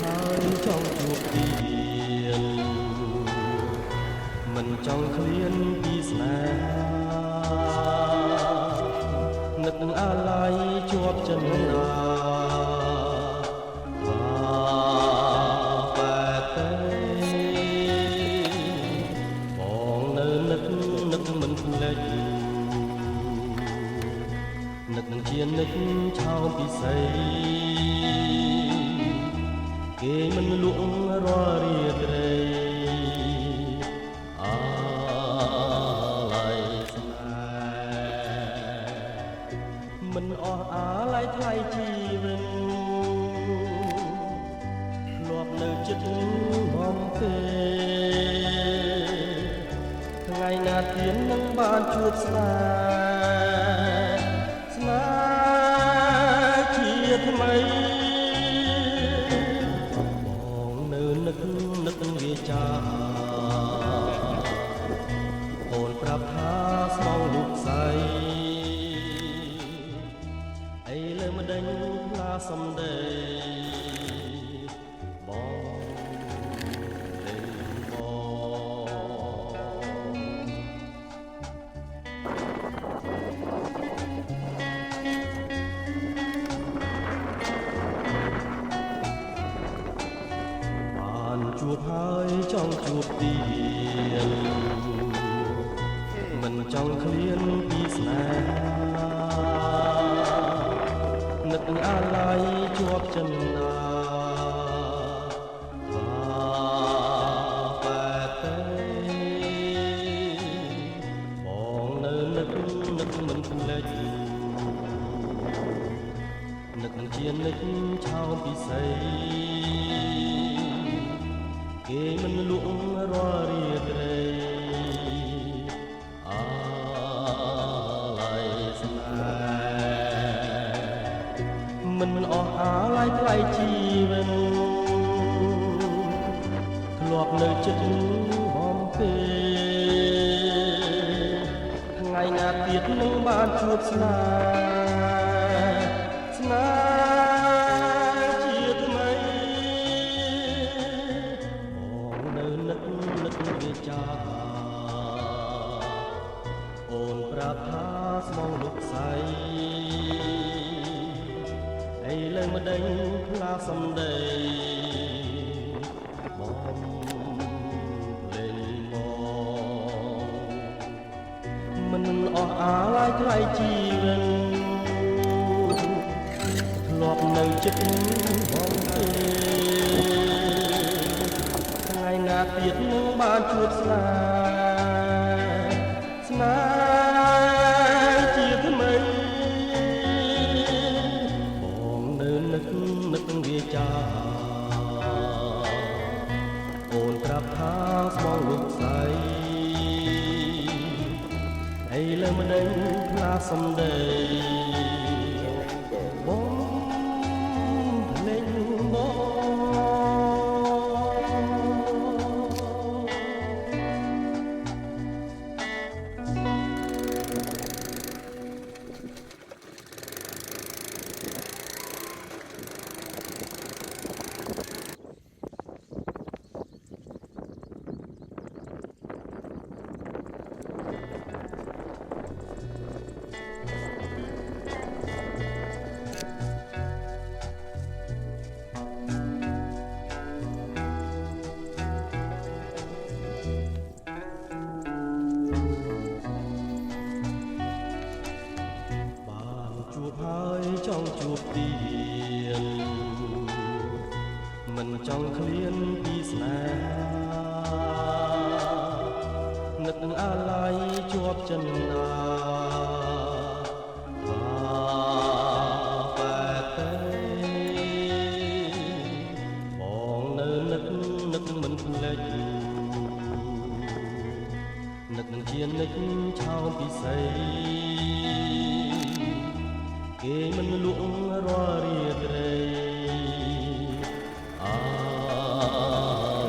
ហើយចង់ជួបទៀនមិនចង់ឃ្លានពីស្នេហានឹកអាឡ័យជាប់ចិនណានឹកមិនភ្លេចនឹកនឹងជានិចឆោមពិសីគេមិនលក់រាល់រាត្រីអាឡ័យស្នេហ៍មិនអស់អាឡ័យថ្លៃជីវិតធ្លាប់នៅចិត្តបំពេថ្ងៃណាទៀតនឹងបានជួបស្នេហ៍ជាថ្មីបងនៅនឹកវាចាអូនប្រាប់ថាស្មងលុបស្អីអីលើមិនដេញផ្លាសំដីជួបហើយចង់ជួបទៀតមិនចង់ឃ្លានពីស្នេហានឹកអាឡ័យជាប់ចិនណាបែបទេបងនៅនឹកមិនភ្លេចនឹកនឹងជានិចឆោមពិសីគេមិនលក់រាល់រាត្រីអាឡ័យស្នេហ៍មិនអស់អាឡ័យថ្លៃជីវិតធ្លាប់នៅចិត្តបំពេថ្ងៃណាទៀតនឹងបានជួបស្នេហ៍ជាថ្មីនឹកវាចាអូនប្រាប់ថាស្មងលុបស្អីអីលើមិនដេញផ្លាសំដីបងលេងមកមិនអស់អាឡ័យថ្លៃជីវិតធ្លាប់នៅចិត្តបងទេថ្ងៃណាទៀតនឹងបានជួបស្នេហ៍ជាថ្មីបងនៅនឹកវាចាអូនប្រាប់ថាស្មងលុបស្អីអីលើមិនដេញផ្លាសំដីបងភ្លេចបងហើយចង់ជួបទៀតមិនចង់ឃ្លានពីស្នេហានឹកអាឡ័យជាប់ចិនណាបែបទេបងនៅនឹកមិនភ្លេចនឹកនឹងជានិចឆោមពិសីគេមិនលក់រាល់រាត្រីអា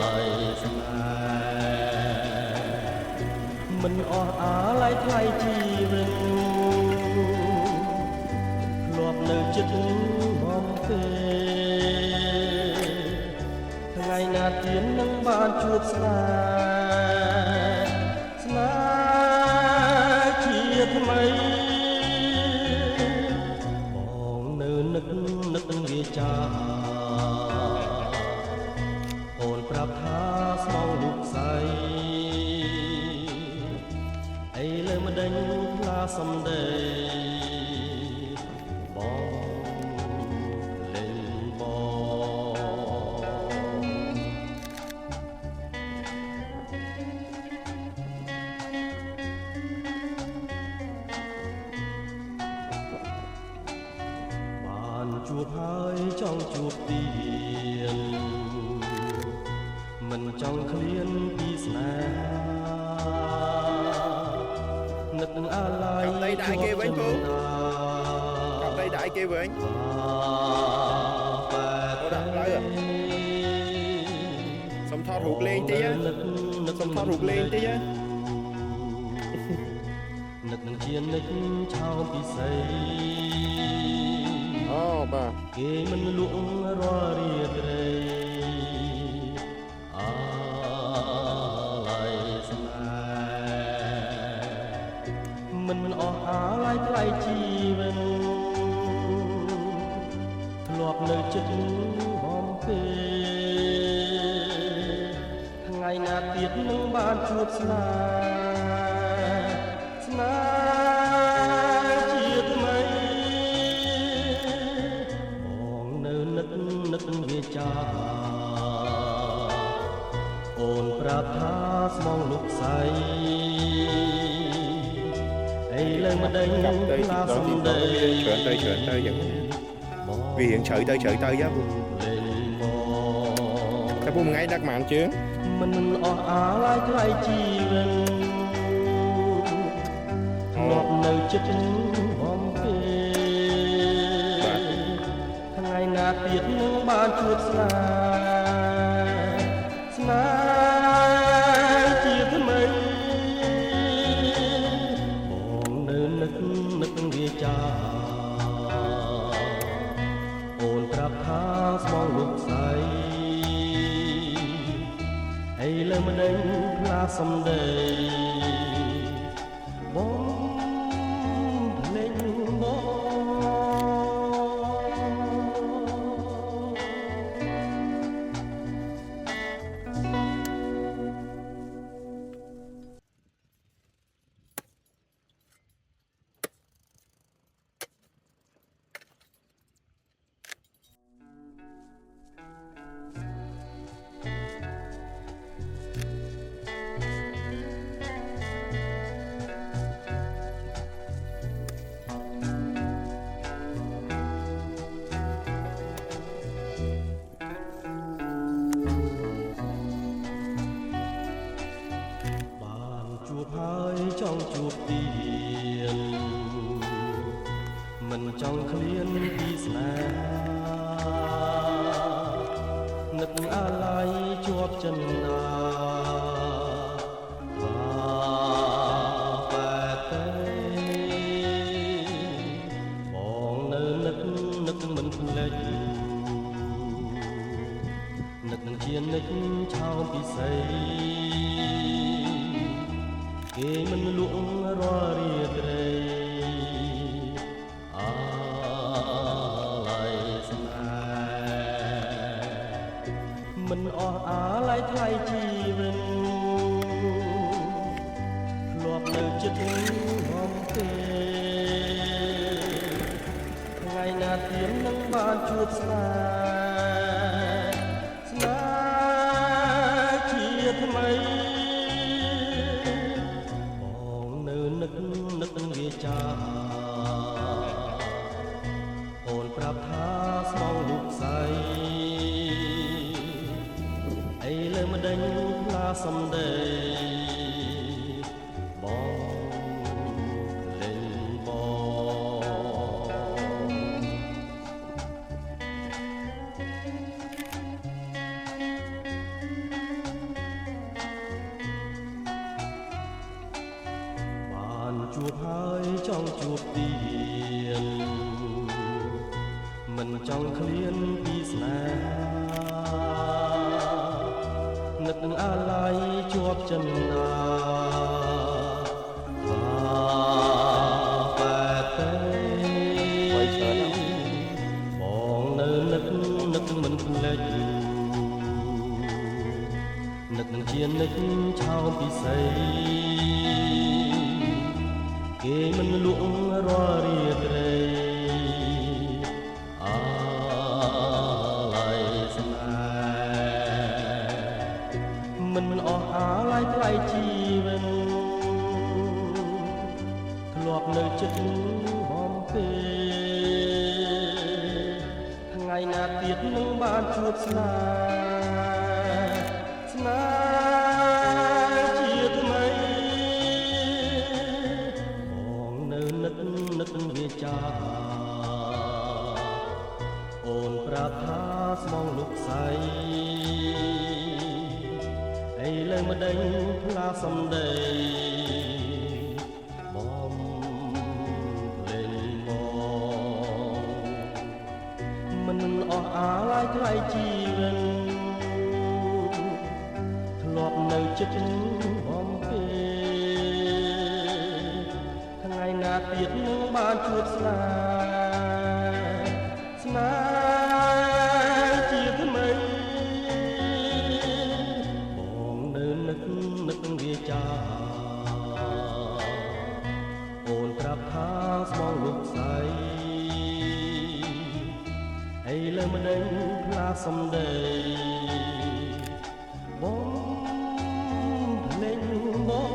ឡ័យស្នេហ៍មិនអស់អាឡ័យថ្លៃជីវិតធ្លាប់នៅចិត្តបំពេ ណាទៀននឹងបានជួបស្នេហ៍ជាថ្មីបងនៅនឹកវាចាអូនប្រាប់ថាស្មងលូកស្អីអីលើមិនដេញផ្លាសំដីជួបហើយចង់ជួបទៀតមិនចង់ឃ្លានពីស្នេហានឹកអាឡ័យកំដីដែរគេវិញពូកំដីដែរគេវិញដាក់ឡើយសុំថតរូបលេងតិចសុំថតរូបលេងតិចនឹកនឹងជានិចឆោមពិសីអូបាទគេមិនលក់រាល់រាត្រីអាឡ័យស្នេហ៍មិនអស់អាឡ័យថ្លៃជីវិតធ្លាប់នៅចិត្តបំពេថ្ងៃណាទៀតនឹងបានជួបស្នេហ៍ជាថ្មីនឹកវាចាអូនប្រាប់ថាស្មងលុកស្អីអីលើមិនដេញឡាសំដីច្រើនទៅយ៉ាងវារៀងជ្រៅទៅយ៉ាងតែពូមួយថ្ងៃដឹកប៉ុន្មានជើងមិនអស់អាឡ័យថ្លៃជីវិតមកនៅចិត្តបំពេថ្ងៃណាទៀតនឹងបានជួបស្នេហ៍ជាថ្មីបងនៅនឹកវាចាអូនប្រាប់ថាស្មងលុកស្អីអីលើមិនដេញផ្លាសំដីបងលេងបងហើយចង់ជួបទៀតមិនចង់ឃ្លានពីស្នេហ៍នឹកអាឡ័យជាប់ចិនណាបែបងនៅនឹកមិនភ្លេចនឹកនឹងជានិចឆោមពិសីគេមិនលក់រាល់រាត្រីអាឡ័យស្នេហ៍មិនអស់អាឡ័យថ្លៃជីវិតធ្លាប់នៅចិត្តបំពេថ្ងៃណាទៀតនឹងបានជួបស្នេហ៍ជាថ្មីនឹកវាចាអូនប្រាប់ថាស្មងលូកស្អីអីលើមិនដេញផ្លាសំដីបងលេងជួបហើយចង់ជួបទៀតមិនចង់ឃ្លានពីស្នេហ៍ នឹងអាឡ័យជាប់ចិនណាបែបទេបងនៅនឹកមិនភ្លេចនឹកនឹងជានឹកឆោមពិសីគេមិនលក់រាល់រាត្រីអាឡ័យស្នេហ៍មិនអស់អាឡ័យថ្លៃជីវិតធ្លាប់នៅចិត្តបំពេថ្ងៃណាទៀតនឹងបានជួបស្នេហ៍ជាថ្មីបងនៅនឹកវាចាអូនប្រាប់ថាស្មងលោកស្រីឥឡូវម្ដេចផ្លាសំដីបងលេងបងមិនអស់អាឡ័យថ្លៃជីវិតធ្លាប់នៅចិត្តបំពេថ្ងៃណាទៀតនឹងបានជួបស្នេហ៍ជាថ្មីបងនៅនឹកវាចាអូនប្រាប់ថាស្មងលោកស្រីឥឡូវម្ដេចផ្លាសំដីបងភ្លេចបង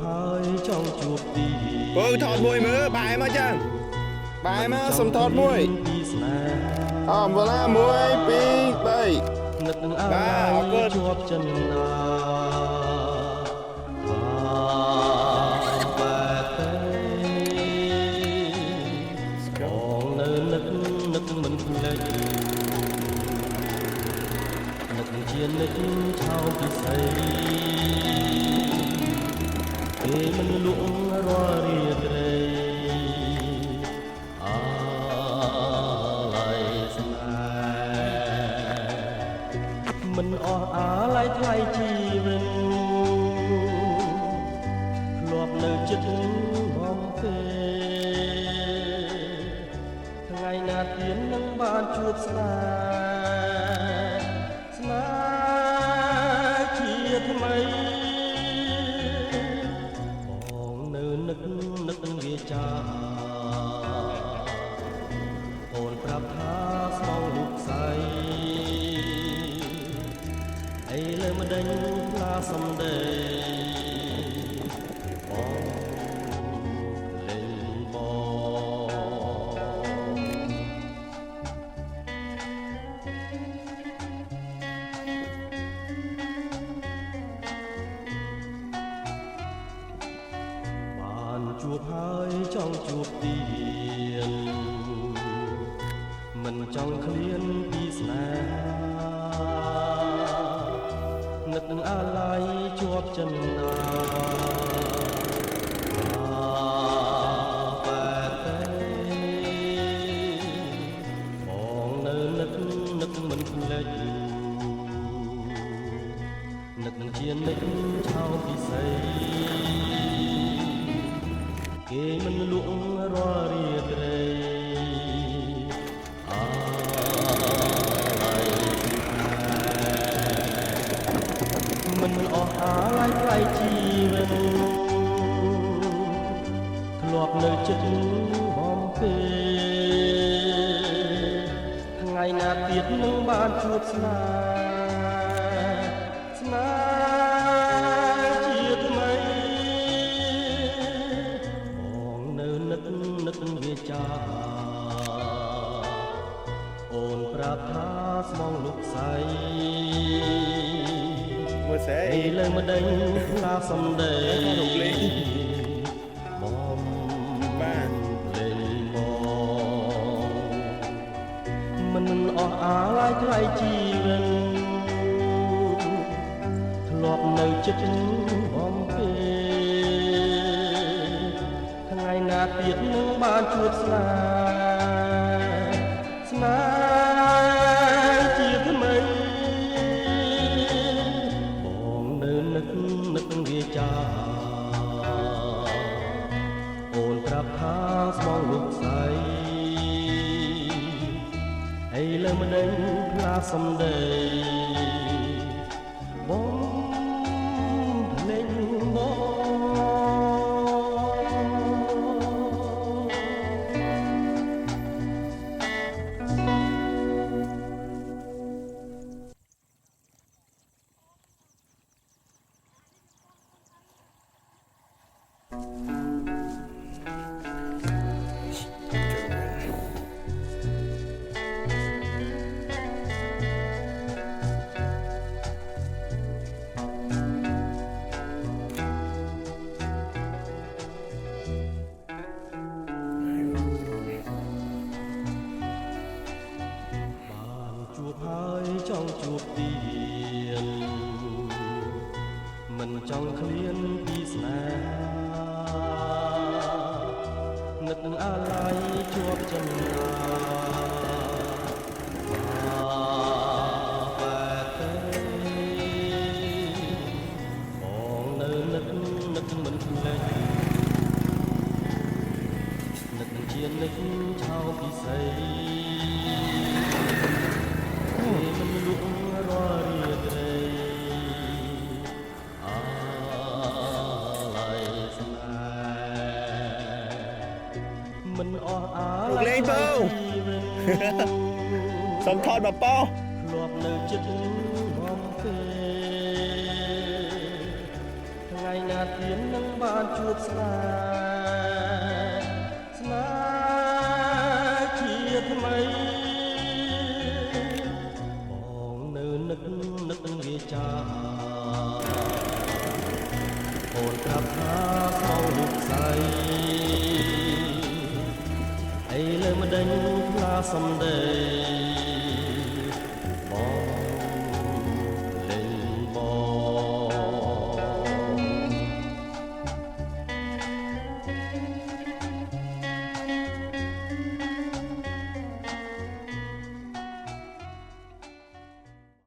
ហើយចង់ជួបទីពើថតមួយមើលបាយមកចឹងបាយមកសុំថតមួយអមវឡា1 2 3នឹកនឹងអាឡ័យជាប់ចិនណាបែបទេបងនៅនឹកមិនភ្លេចនឹកនឹងជានឹកឆោមពិសីគេមិនលក់រាល់រាត្រីអាឡ័យស្នេហ៍មិនអស់អាឡ័យថ្លៃជីវិតធ្លាប់នៅចិត្តបំពេថ្ងៃណាទៀតនឹងបានជួបស្នេហ៍ជាថ្មីនឹកវាចាអូនប្រាប់ថាស្មងលោកស្រីឥឡូវម្ដេចផ្លាសំដីបងលេងបងជួបហើយចង់ជួបទៀតមិនចង់ឃ្លានពីស្នេហ៍នឹកនឹងអាឡ័យជាប់ចិនណាបែបទេបងនៅនឹកមិនភ្លេចនឹកនឹងជានឹកឆោមពិសីគេមិនលក់រាល់រាត្រីអាឡ័យមិនអស់អាឡ័យថ្លៃជីវិតធ្លាប់នៅចិត្តបំពេថ្ងៃណាទៀតនឹងបានជួបស្នេហ៍ជាថ្មី ឡើងម្ដេចផ្លាសំដីបង បាទ លេងបងមិនអស់អាឡាយថ្លៃជីវិតធ្លាប់នៅចិត្តបំពេថ្ងៃណាទៀតនឹងបានជួបស្នេហ៍ស្នេហ៍ជាថ្មីបងនៅនឹកវាចាអូនប្រាប់ថាស្មងលោកស្រីហើយលើម្ដេចផ្លាសំដីបងភ្លេចបង ជួបហើយចង់ជួបទៀតមិនចង់ឃ្លានពីស្នេហានឹកអាឡ័យជាប់ចំណាបែបទេបងនៅនឹកមិនភ្លេចនឹកជានឹកឆោពិសីមិនលុករាល់រាត្រីអាឡ័យស្នេហ៍មិនអស់អាឡ័យ លេងបើសុំថតបបោ ធ្លាប់នៅចិត្តបំពេថ្ងៃណាទៀតនឹងបានជួបស្នេហ៍ស្នេហ៍ជាថ្មីនឹកវាចាអូនប្រាប់ថាស្មងលោកស្រីអីលើម្ដេចផ្លាសំដី